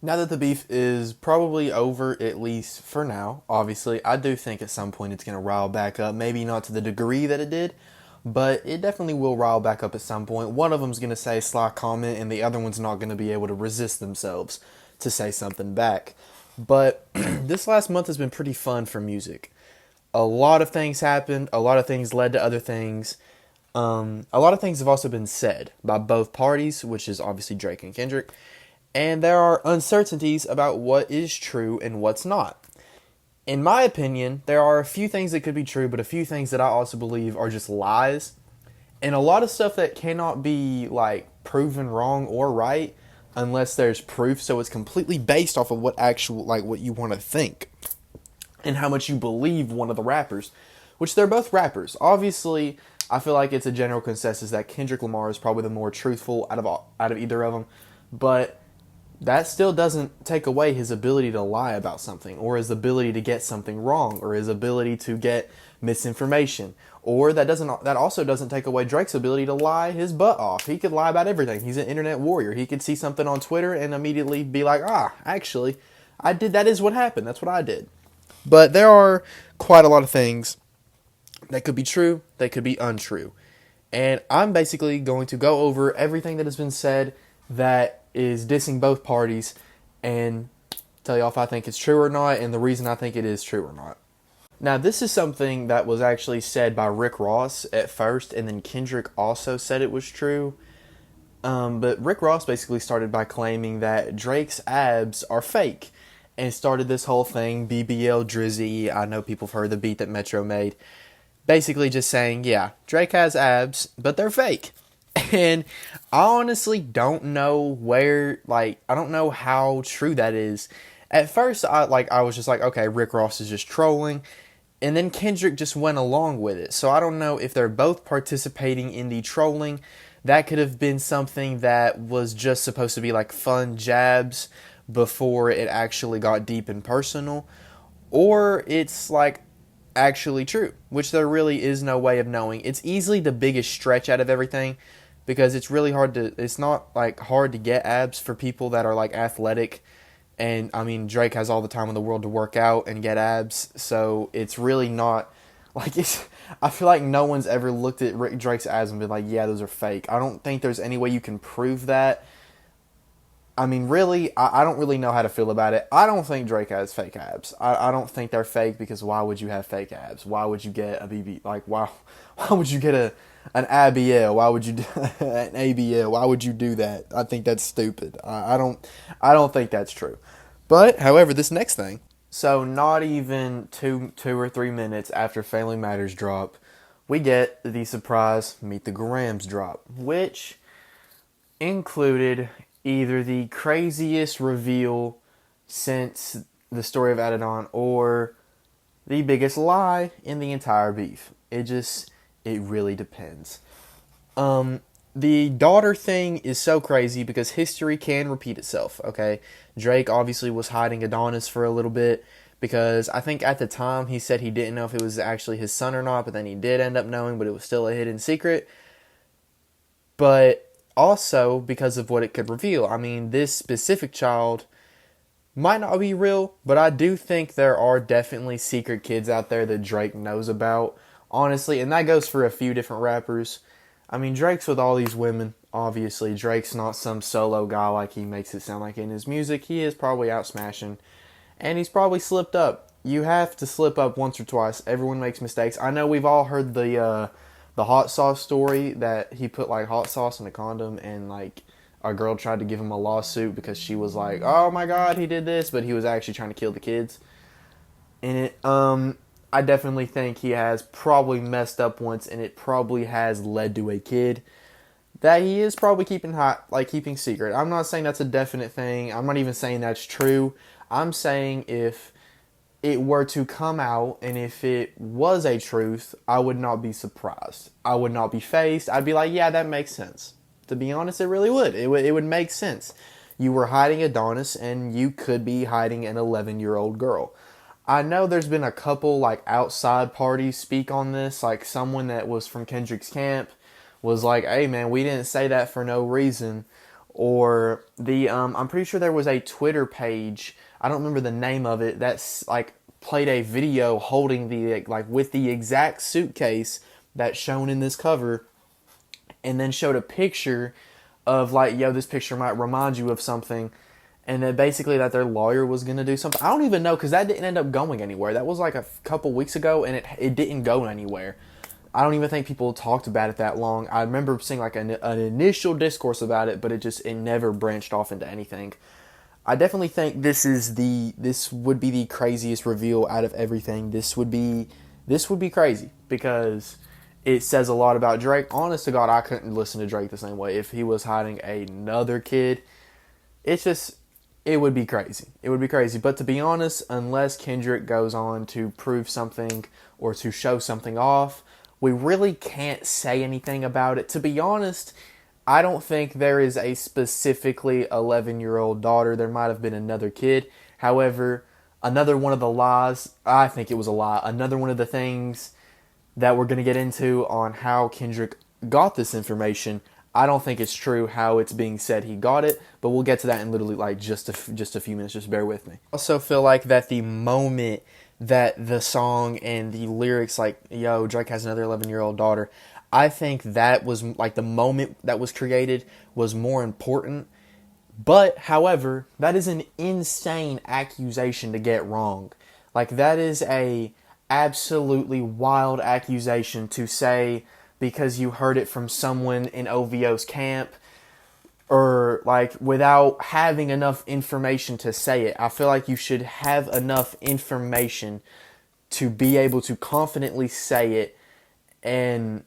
Now that the beef is probably over, at least for now, obviously, I do think at some point it's going to rile back up. Maybe not to the degree that it did, but it definitely will rile back up at some point. One of them's going to say a sly comment, and the other one's not going to be able to resist themselves to say something back. But this last month has been pretty fun for music. A lot of things happened, a lot of things led to other things. A lot of things have also been said by both parties, which is obviously Drake and Kendrick, and there are uncertainties about what is true and what's not. In my opinion, there are a few things that could be true, but a few things that I also believe are just lies, and a lot of stuff that cannot be like proven wrong or right unless there's proof. So it's completely based off of what you want to think and how much you believe one of the rappers, which they're both rappers. Obviously, I feel like it's a general consensus that Kendrick Lamar is probably the more truthful out of either of them, but that still doesn't take away his ability to lie about something, or his ability to get something wrong, or his ability to get misinformation. Or that also doesn't take away Drake's ability to lie his butt off. He could lie about everything. He's an internet warrior. He could see something on Twitter and immediately be like, actually, I did that is what happened. That's what I did. But there are quite a lot of things that could be true, that could be untrue. And I'm basically going to go over everything that has been said that is dissing both parties and tell y'all if I think it's true or not and the reason I think it is true or not. Now, this is something that was actually said by Rick Ross at first, and then Kendrick also said it was true. But Rick Ross basically started by claiming that Drake's abs are fake and started this whole thing, BBL Drizzy. I know people have heard the beat that Metro made. Basically just saying, yeah, Drake has abs, but they're fake. And I honestly don't know I don't know how true that is. At first, I was just like, okay, Rick Ross is just trolling. And then Kendrick just went along with it. So I don't know if they're both participating in the trolling. That could have been something that was just supposed to be like fun jabs before it actually got deep and personal. Or it's like actually true, which there really is no way of knowing. It's easily the biggest stretch out of everything because it's not like hard to get abs for people that are like athletic. And I mean, Drake has all the time in the world to work out and get abs, so it's really not like it's. I feel like no one's ever looked at Drake's abs and been like, "Yeah, those are fake." I don't think there's any way you can prove that. I mean, really, I don't really know how to feel about it. I don't think Drake has fake abs. I don't think they're fake because why would you have fake abs? Why would you get a BB? Like, why would you get an ABL? Why would you do an ABL? Why would you do that? I think that's stupid. I don't think that's true. But, however, this next thing. So, not even two or 3 minutes after Family Matters drop, we get the surprise Meet the Grams drop, which included either the craziest reveal since the story of Adidon or the biggest lie in the entire beef. It really depends. The daughter thing is so crazy because history can repeat itself, okay? Drake obviously was hiding Adonis for a little bit because I think at the time he said he didn't know if it was actually his son or not, but then he did end up knowing, but it was still a hidden secret. But also because of what it could reveal. I mean, this specific child might not be real, but I do think there are definitely secret kids out there that Drake knows about, honestly, and that goes for a few different rappers. I mean, Drake's with all these women, obviously. Drake's not some solo guy like he makes it sound like in his music. He is probably out smashing, and he's probably slipped up. You have to slip up once or twice. Everyone makes mistakes. I know we've all heard the hot sauce story that he put like hot sauce in a condom and like a girl tried to give him a lawsuit because she was like, "Oh my God, he did this," but he was actually trying to kill the kids. And I definitely think he has probably messed up once, and it probably has led to a kid that he is probably keeping hot, like keeping secret. I'm not saying that's a definite thing. I'm not even saying that's true. I'm saying if it were to come out and if it was a truth, I would not be surprised. I would not be phased. I'd be like, yeah, that makes sense. To be honest, it really would. It would make sense. You were hiding Adonis and you could be hiding an 11-year-old girl. I know there's been a couple like outside parties speak on this, like someone that was from Kendrick's camp was like, hey man, we didn't say that for no reason. or the I'm pretty sure there was a Twitter page. I don't remember the name of it. That's like played a video holding the like with the exact suitcase that's shown in this cover, and then showed a picture of like, yo, this picture might remind you of something, and then basically that their lawyer was gonna do something. I don't even know because that didn't end up going anywhere. That was like a couple weeks ago, and it didn't go anywhere. I don't even think people talked about it that long. I remember seeing like an initial discourse about it, but it never branched off into anything. I definitely think this would be the craziest reveal out of everything. This would be crazy because it says a lot about Drake. Honest to God, I couldn't listen to Drake the same way if he was hiding another kid. It's just, it would be crazy. It would be crazy. But to be honest, unless Kendrick goes on to prove something or to show something off, we really can't say anything about it. To be honest, I don't think there is a specifically 11-year-old daughter. There might have been another kid. However, another one of the lies, I think it was a lie, another one of the things that we're going to get into on how Kendrick got this information, I don't think it's true how it's being said he got it, but we'll get to that in literally like just a few minutes. Just bear with me. I also feel like that the moment that the song and the lyrics like, yo, Drake has another 11-year-old daughter, I think that was like the moment that was created was more important. But however, that is an insane accusation to get wrong. Like that is a absolutely wild accusation to say because you heard it from someone in OVO's camp, or like without having enough information to say it. I feel like you should have enough information to be able to confidently say it. And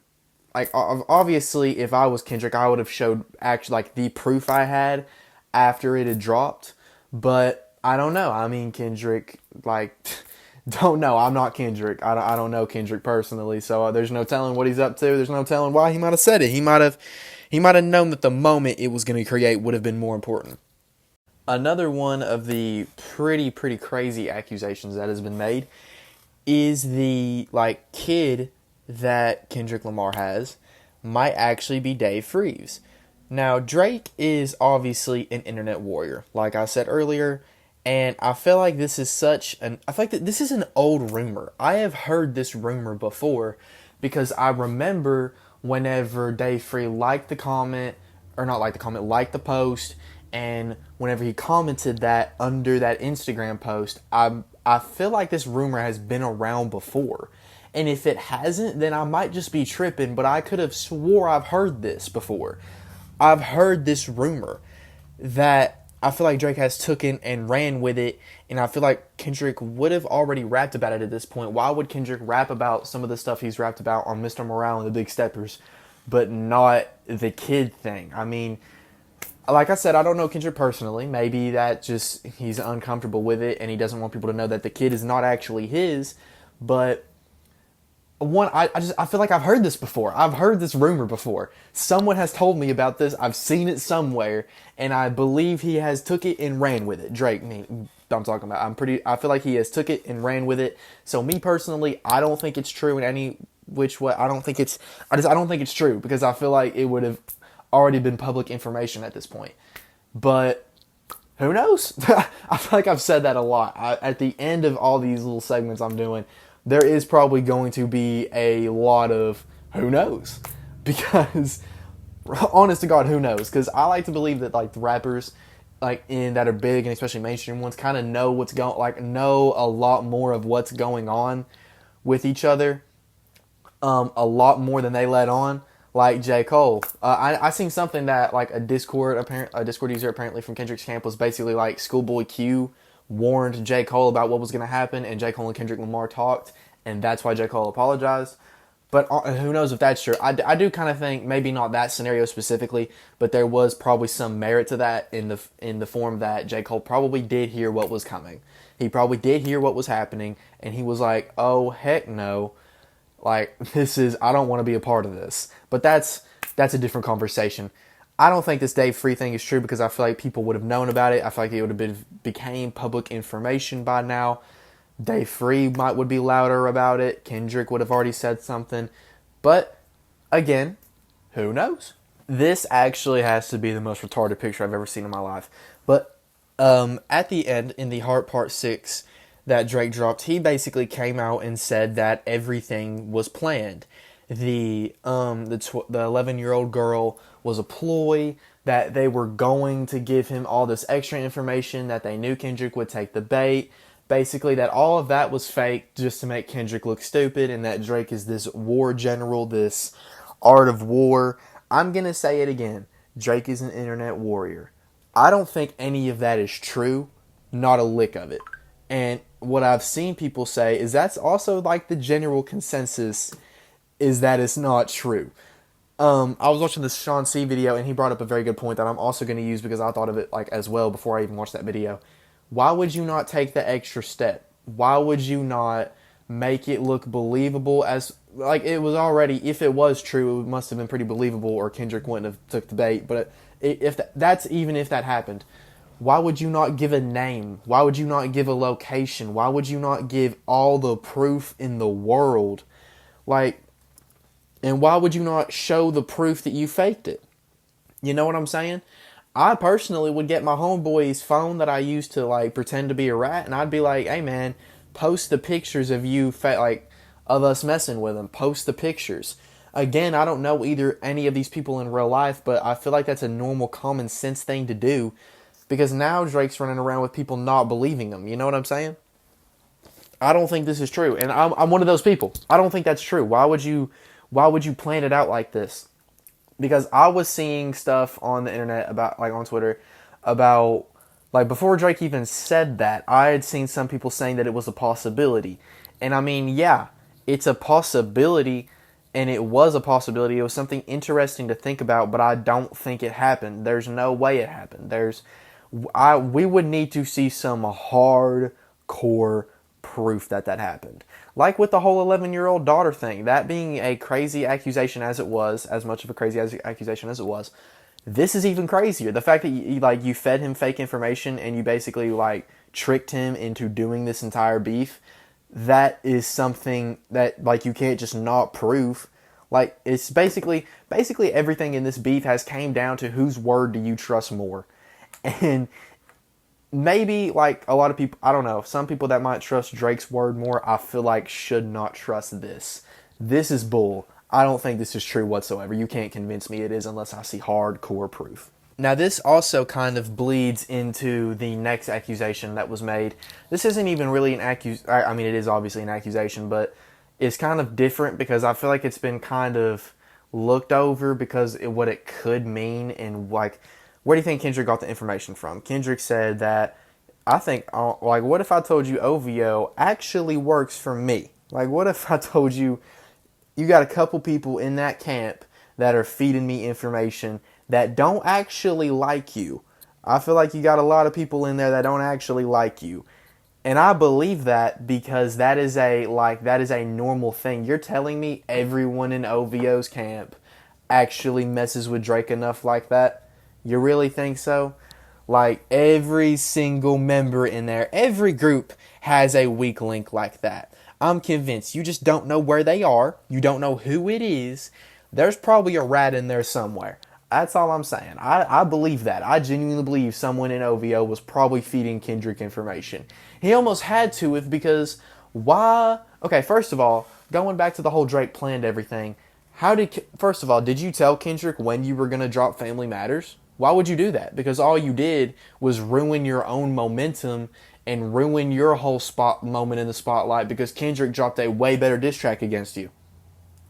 like obviously if I was Kendrick, I would have showed actually like the proof I had after it had dropped. But I don't know. I mean, Kendrick, like, don't know. I'm not Kendrick. I don't know Kendrick personally, so there's no telling what he's up to. There's no telling why he might have said it. He might have known that the moment it was going to create would have been more important. Another one of the pretty crazy accusations that has been made is the like kid that Kendrick Lamar has might actually be Dave Freeze. Now, Drake is obviously an internet warrior, like I said earlier, and I feel like this is I feel like that this is an old rumor. I have heard this rumor before because I remember whenever Dave Free liked the comment, or not liked the comment, liked the post, and whenever he commented that under that Instagram post, I feel like this rumor has been around before. And if it hasn't, then I might just be tripping, but I could have swore I've heard this before. I've heard this rumor that I feel like Drake has taken and ran with it, and I feel like Kendrick would have already rapped about it at this point. Why would Kendrick rap about some of the stuff he's rapped about on Mr. Morale and the Big Steppers, but not the kid thing? I mean, like I said, I don't know Kendrick personally. Maybe that just he's uncomfortable with it and he doesn't want people to know that the kid is not actually his. But I feel like I've heard this before. I've heard this rumor before. Someone has told me about this. I've seen it somewhere, and I believe he has took it and ran with it. Drake, I'm talking about. I feel like he has took it and ran with it. So me personally, I don't think it's true in any which way. I don't think it's true because I feel like it would have already been public information at this point. But who knows? I feel like I've said that a lot. At the end of all these little segments I'm doing, there is probably going to be a lot of who knows. Because, honest to God, who knows? Because I like to believe that like the rappers that are big and especially mainstream ones kind of know know a lot more of what's going on with each other, a lot more than they let on. Like J. Cole, I seen something that like a Discord user apparently from Kendrick's camp was basically like Schoolboy Q warned J. Cole about what was going to happen, and J. Cole and Kendrick Lamar talked, and that's why J. Cole apologized. But who knows if that's true? I do kind of think maybe not that scenario specifically, but there was probably some merit to that in the form that J. Cole probably did hear what was coming. He probably did hear what was happening, and he was like, "Oh heck no." Like, I don't want to be a part of this. But that's a different conversation. I don't think this Dave Free thing is true because I feel like people would have known about it. I feel like it would have became public information by now. Dave Free would be louder about it. Kendrick would have already said something. But, again, who knows? This actually has to be the most retarded picture I've ever seen in my life. But at the end, in the Heart Part 6 that Drake dropped, he basically came out and said that everything was planned. The 11-year-old girl was a ploy, that they were going to give him all this extra information, that they knew Kendrick would take the bait. Basically, that all of that was fake just to make Kendrick look stupid, and that Drake is this war general, this art of war. I'm going to say it again. Drake is an internet warrior. I don't think any of that is true. Not a lick of it. And what I've seen people say is that's also like the general consensus is that it's not true. I was watching this Sean C video and he brought up a very good point that I'm also going to use because I thought of it like as well before I even watched that video. Why would you not take the extra step? Why would you not make it look believable as like it was already? If it was true, it must have been pretty believable, or Kendrick wouldn't have took the bait. But if that's even if that happened, why would you not give a name? Why would you not give a location? Why would you not give all the proof in the world? Like, and why would you not show the proof that you faked it? You know what I'm saying? I personally would get my homeboy's phone that I used to like pretend to be a rat, and I'd be like, "Hey man, post the pictures of you, like of us messing with him. Post the pictures." Again, I don't know either any of these people in real life, but I feel like that's a normal, common sense thing to do, because now Drake's running around with people not believing him. You know what I'm saying? I don't think this is true, and I'm one of those people. I don't think that's true. Why would you plan it out like this? Because I was seeing stuff on the internet about, like on Twitter, about, like before Drake even said that, I had seen some people saying that it was a possibility. And I mean, yeah, it's a possibility, and it was a possibility. It was something interesting to think about, but I don't think it happened. There's no way it happened. We would need to see some hardcore proof that that happened. Like with the whole 11-year-old daughter thing, that being a crazy accusation as it was, as much of a crazy accusation as it was, this is even crazier. The fact that you fed him fake information and you basically like tricked him into doing this entire beef, that is something that like you can't just not prove. Like it's basically everything in this beef has came down to whose word do you trust more. And maybe like a lot of people, I don't know, some people that might trust Drake's word more, I feel like should not trust this. This is bull. I don't think this is true whatsoever. You can't convince me it is unless I see hardcore proof. Now this also kind of bleeds into the next accusation that was made. This isn't even really an accusation. I mean, it is obviously an accusation, but it's kind of different because I feel like it's been kind of looked over because what it could mean, and like, where do you think Kendrick got the information from? Kendrick said that, I think, like, what if I told you OVO actually works for me? Like, what if I told you you got a couple people in that camp that are feeding me information that don't actually like you? I feel like you got a lot of people in there that don't actually like you. And I believe that because that is a normal thing. You're telling me everyone in OVO's camp actually messes with Drake enough like that? You really think so? Like every single member in there, every group has a weak link like that. I'm convinced. You just don't know where they are. You don't know who it is. There's probably a rat in there somewhere. That's all I'm saying. I believe that. I genuinely believe someone in OVO was probably feeding Kendrick information. He almost had to, because why? Okay, first of all, going back to the whole Drake planned everything, first of all, did you tell Kendrick when you were going to drop Family Matters? Why would you do that? Because all you did was ruin your own momentum and ruin your whole moment in the spotlight, because Kendrick dropped a way better diss track against you.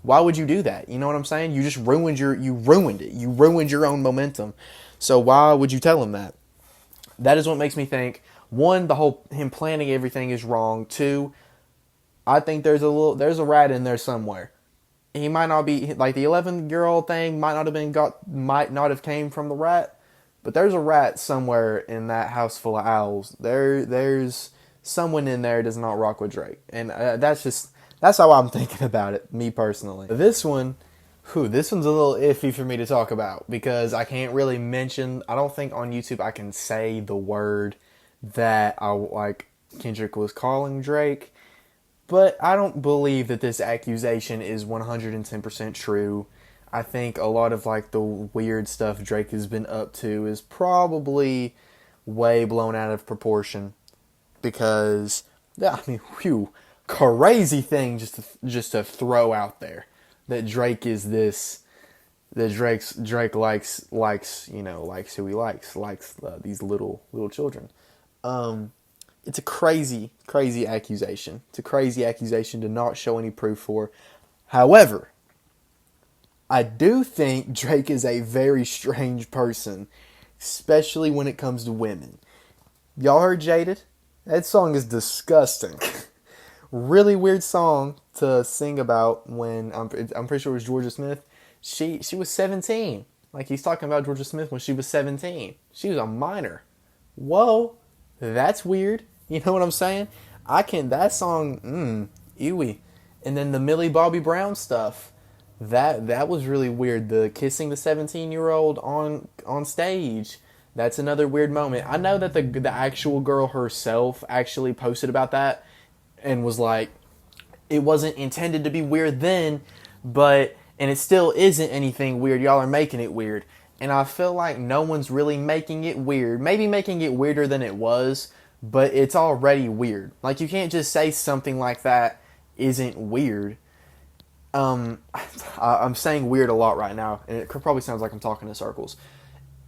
Why would you do that? You know what I'm saying? You just ruined it. You ruined your own momentum. So why would you tell him that? That is what makes me think, one, the whole him planning everything is wrong. Two, I think there's a rat in there somewhere. He might not be, like, the 11-year-old thing might not have came from the rat, but there's a rat somewhere in that house full of owls. There's someone in there does not rock with Drake, and that's how I'm thinking about it, me personally. This one's a little iffy for me to talk about because I can't really mention. I don't think on YouTube I can say the word that Kendrick was calling Drake. But I don't believe that this accusation is 110% true. I think a lot of like the weird stuff Drake has been up to is probably way blown out of proportion because I mean, whew, crazy thing just to throw out there that Drake is this that Drake likes likes who he likes these little children. It's a crazy accusation. It's a crazy accusation to not show any proof for. However, I do think Drake is a very strange person, especially when it comes to women. Y'all heard Jaded? That song is disgusting. Really weird song to sing about when I'm pretty sure it was Georgia Smith. She was 17. Like he's talking about Georgia Smith when she was 17. She was a minor. Whoa, that's weird. You know what I'm saying? That song, ewy. And then the Millie Bobby Brown stuff. That was really weird. The kissing the 17-year-old on stage. That's another weird moment. I know that the actual girl herself actually posted about that and was like, it wasn't intended to be weird then, and it still isn't anything weird. Y'all are making it weird. And I feel like no one's really making it weird. Maybe making it weirder than it was, but it's already weird. Like, you can't just say something like that isn't weird. I'm saying weird a lot right now, and it probably sounds like I'm talking in circles.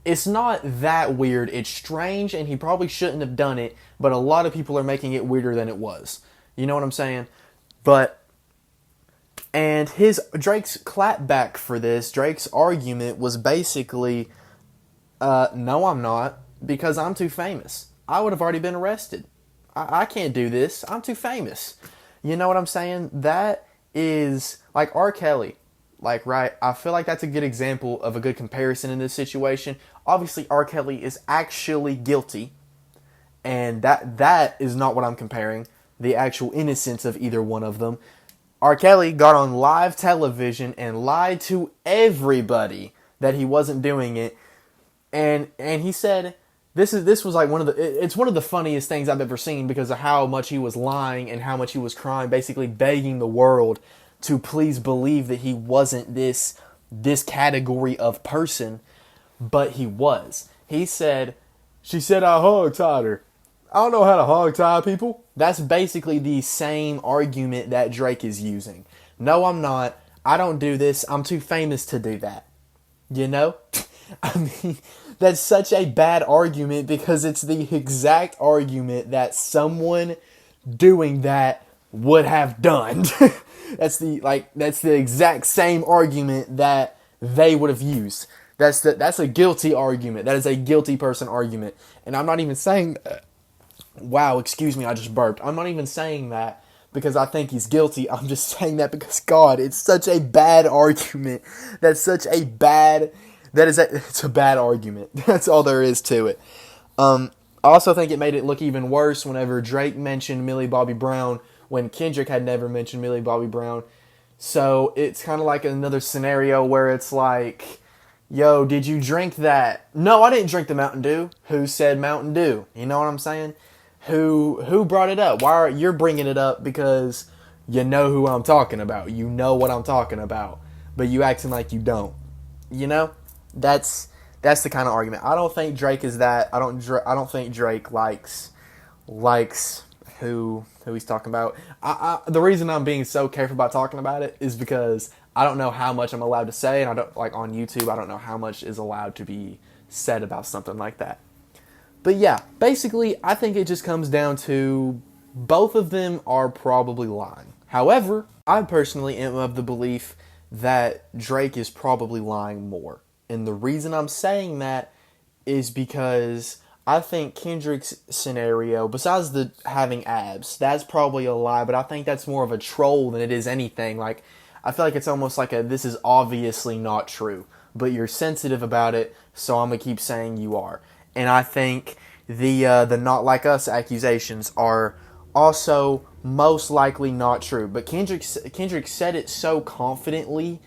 It's not that weird. It's strange, and he probably shouldn't have done it, but a lot of people are making it weirder than it was. You know what I'm saying? And Drake's clapback for this, Drake's argument was basically, no, I'm not, because I'm too famous. I would have already been arrested. I can't do this. I'm too famous. You know what I'm saying? That is like R. Kelly. Like, right, I feel like that's a good example of a good comparison in this situation. Obviously, R. Kelly is actually guilty, and that is not what I'm comparing, the actual innocence of either one of them. R. Kelly got on live television and lied to everybody that he wasn't doing it, and he said this was like it's one of the funniest things I've ever seen because of how much he was lying and how much he was crying, basically begging the world to please believe that he wasn't this category of person, but he was. He said, she said I hog-tied her. I don't know how to hog-tie people. That's basically the same argument that Drake is using. No, I'm not. I don't do this. I'm too famous to do that. You know? I mean, that's such a bad argument because it's the exact argument that someone doing that would have done. That's the exact same argument that they would have used. That's a guilty argument. That is a guilty person argument. And I'm not even saying that. Wow, excuse me, I just burped. I'm not even saying that because I think he's guilty. I'm just saying that because, God, it's such a bad argument. It's a bad argument. That's all there is to it. I also think it made it look even worse whenever Drake mentioned Millie Bobby Brown when Kendrick had never mentioned Millie Bobby Brown. So it's kind of like another scenario where it's like, yo, did you drink that? No, I didn't drink the Mountain Dew. Who said Mountain Dew? You know what I'm saying? Who brought it up? You're bringing it up because you know who I'm talking about. You know what I'm talking about, but you acting like you don't. You know, that's the kind of argument. I don't think Drake is that. I don't think Drake likes who he's talking about. The reason I'm being so careful about talking about it is because I don't know how much I'm allowed to say, and I don't like on YouTube. I don't know how much is allowed to be said about something like that. But yeah, basically, I think it just comes down to both of them are probably lying. However, I personally am of the belief that Drake is probably lying more. And the reason I'm saying that is because I think Kendrick's scenario, besides the having abs, that's probably a lie, but I think that's more of a troll than it is anything. Like, I feel like it's almost like this is obviously not true, but you're sensitive about it, so I'm going to keep saying you are. And I think the not like us accusations are also most likely not true. But Kendrick said it so confidently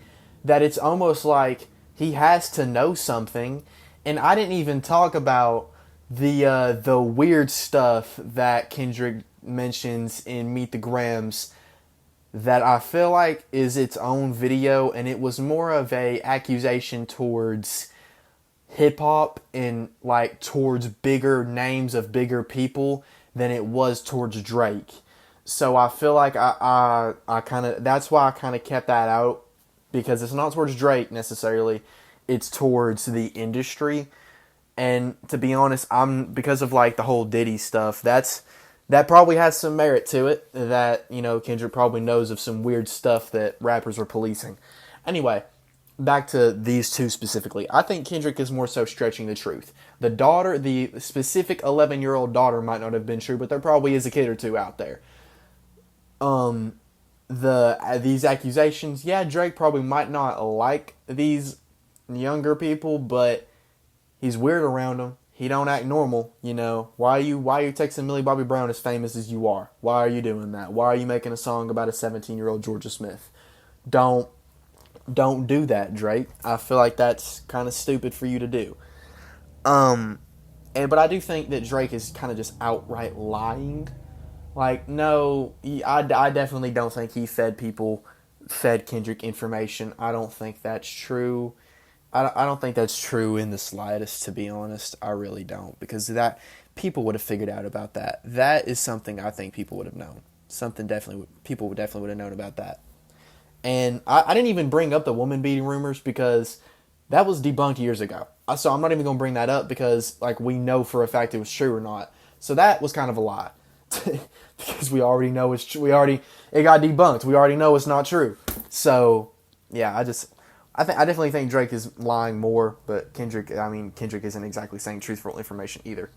that it's almost like he has to know something. And I didn't even talk about the weird stuff that Kendrick mentions in Meet the Grams that I feel like is its own video, and it was more of a accusation towards hip hop and like towards bigger names of bigger people than it was towards Drake. So I feel like I kind of, that's why I kind of kept that out, because it's not towards Drake necessarily, it's towards the industry. And to be honest, I'm, because of like the whole Diddy stuff, that probably has some merit to it, that, you know, Kendrick probably knows of some weird stuff that rappers are policing. Anyway, back to these two specifically. I think Kendrick is more so stretching the truth. The specific 11-year-old daughter might not have been true, but there probably is a kid or two out there. These accusations, yeah, Drake probably might not like these younger people, but he's weird around them. He don't act normal, you know. Why are you texting Millie Bobby Brown as famous as you are? Why are you doing that? Why are you making a song about a 17-year-old Georgia Smith? Don't do that, Drake. I feel like that's kind of stupid for you to do. But I do think that Drake is kind of just outright lying. Like, no, I definitely don't think he fed Kendrick information. I don't think that's true. I don't think that's true in the slightest, to be honest. I really don't, because that people would have figured out about that. That is something I think people would have known. People would definitely have known about that. And I didn't even bring up the woman beating rumors because that was debunked years ago. So I'm not even going to bring that up because like we know for a fact it was true or not. So that was kind of a lie. Because we already know it's true. It got debunked. We already know it's not true. So yeah, I definitely think Drake is lying more, but Kendrick isn't exactly saying truthful information either.